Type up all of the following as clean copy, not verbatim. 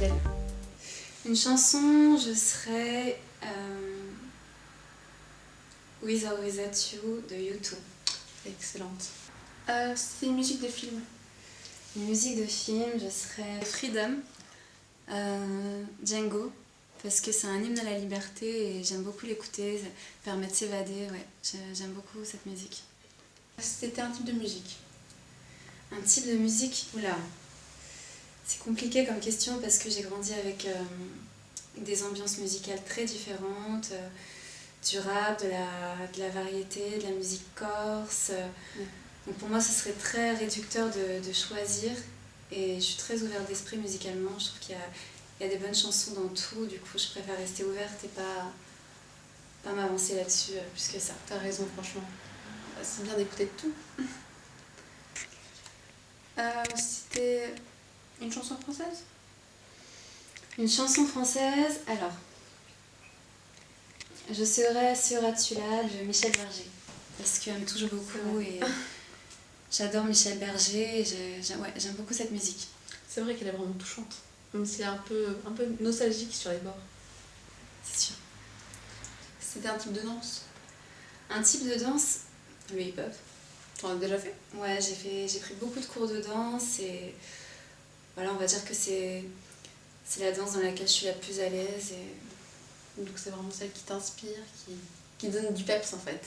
laquelle? Une chanson, je serais With or Without You de U2. Excellente. C'est une musique de film. Une musique de film, je serais Freedom, Django, parce que c'est un hymne à la liberté et j'aime beaucoup l'écouter, ça permet de s'évader, ouais, j'aime beaucoup cette musique. C'était un type de musique. Un type de musique, oula, c'est compliqué comme question parce que j'ai grandi avec des ambiances musicales très différentes, du rap, de la variété, de la musique corse. Donc pour moi, ce serait très réducteur de choisir et je suis très ouverte d'esprit musicalement. Je trouve qu'il y a des bonnes chansons dans tout, du coup je préfère rester ouverte et pas m'avancer là-dessus plus que ça. T'as raison, franchement. C'est bien d'écouter de tout. C'était une chanson française? Une chanson française, alors, je serais Seras-tu là de Michel Berger, parce qu'elle me touche beaucoup et j'adore Michel Berger et j'aime beaucoup cette musique. C'est vrai qu'elle est vraiment touchante, même si elle est un peu nostalgique sur les bords. C'est sûr. C'était un type de danse? Un type de danse, le hip-hop. T'en as déjà fait? Ouais, j'ai pris beaucoup de cours de danse et voilà, on va dire que c'est la danse dans laquelle je suis la plus à l'aise. Donc c'est vraiment celle qui t'inspire, qui donne du peps en fait.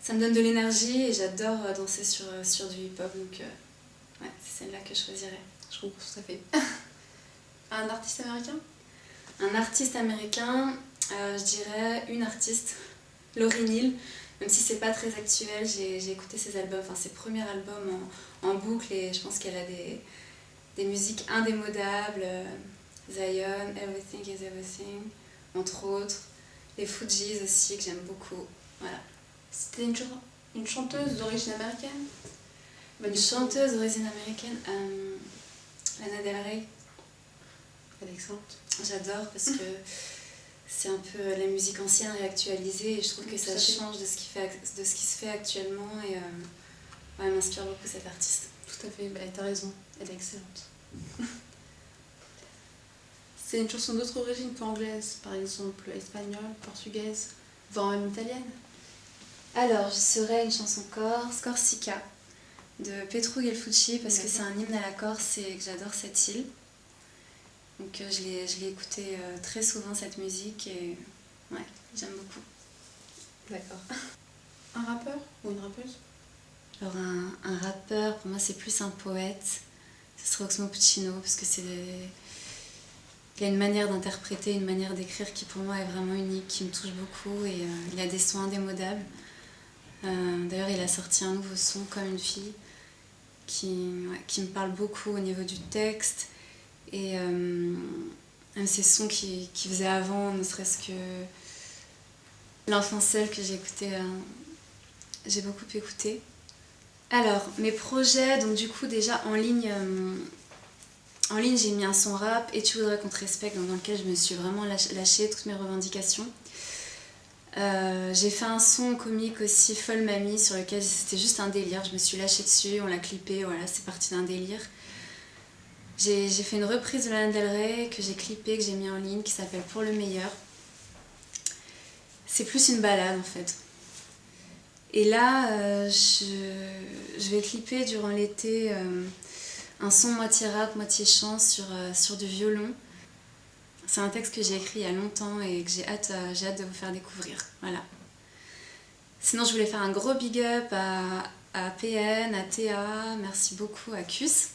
Ça me donne de l'énergie et j'adore danser sur du hip-hop, donc ouais, c'est celle-là que je choisirais. Je comprends tout à fait. Un artiste américain? Un artiste américain, je dirais une artiste, Lauryn Hill, même si c'est pas très actuel, j'ai écouté ses albums, enfin ses premiers albums en boucle et je pense qu'elle a des musiques indémodables, Zion, Everything is Everything, entre autres, les Fugees aussi que j'aime beaucoup, voilà. C'était une chanteuse d'origine américaine? Une chanteuse d'origine américaine, Lana Del Rey. Elle est excellente. J'adore parce que c'est un peu la musique ancienne réactualisée et je trouve que ça change de ce qui se fait actuellement et elle m'inspire beaucoup cette artiste. Tout à fait, t'as raison, elle est excellente. C'est une chanson d'autre origine qu'anglaise, par exemple espagnole, portugaise, voire même italienne? Alors, je serais une chanson corse, Corsica, de Petru Gelfucci, parce que c'est un hymne à la Corse et que j'adore cette île. Donc je l'ai écoutée très souvent cette musique et ouais, j'aime beaucoup. D'accord. Un rappeur ou une rappeuse? Alors un rappeur, pour moi c'est plus un poète, ce serait Oxmo Puccino, parce que il a une manière d'interpréter, une manière d'écrire qui pour moi est vraiment unique, qui me touche beaucoup et il a des sons indémodables. D'ailleurs il a sorti un nouveau son, Comme une fille, qui me parle beaucoup au niveau du texte et même ces sons qu'il faisait avant, ne serait-ce que L'enfant seul que j'ai beaucoup écouté. Alors mes projets, donc du coup déjà en ligne j'ai mis un son rap et Tu voudrais qu'on te respecte, dans lequel je me suis vraiment lâché toutes mes revendications. J'ai fait un son comique aussi, Folle Mamie, sur lequel c'était juste un délire, je me suis lâchée dessus, on l'a clippé, voilà, c'est parti d'un délire. J'ai fait une reprise de Lana Del Rey que j'ai clippée, que j'ai mis en ligne, qui s'appelle Pour le meilleur. C'est plus une balade en fait. Et là, je vais clipper durant l'été un son moitié rap, moitié chant sur du violon. C'est un texte que j'ai écrit il y a longtemps et que j'ai hâte de vous faire découvrir. Voilà. Sinon, je voulais faire un gros big up à PN, à Théa, merci beaucoup à CUS.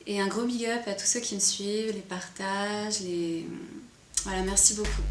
Et un gros big up à tous ceux qui me suivent, les partages, Voilà, merci beaucoup.